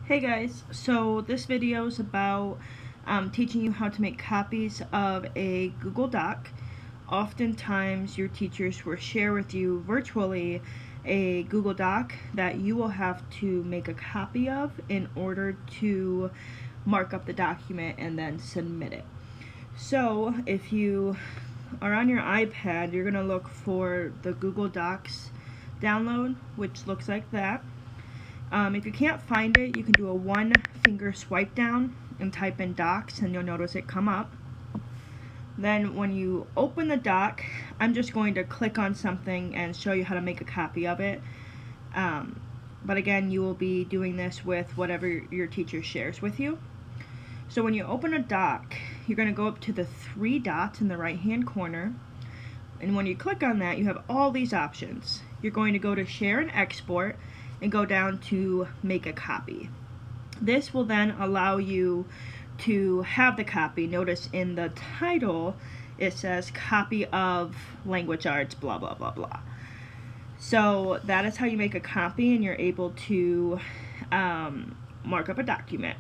Hey guys, so this video is about teaching you how to make copies of a Google Doc. Oftentimes your teachers will share with you virtually a Google Doc that you will have to make a copy of in order to mark up the document and then submit it. So if you are on your iPad, you're going to look for the Google Docs download, which looks like that. If you can't find it, you can do a one finger swipe down and type in docs and you'll notice it come up. Then when you open the doc, I'm just going to click on something and show you how to make a copy of it. But again, you will be doing this with whatever your teacher shares with you. So when you open a doc, you're going to go up to the three dots in the right hand corner. And when you click on that, you have all these options. You're going to go to share and export and go down to make a copy. This will then allow you to have the copy. Notice in the title it says copy of language arts blah blah blah blah. So that is how you make a copy and you're able to mark up a document.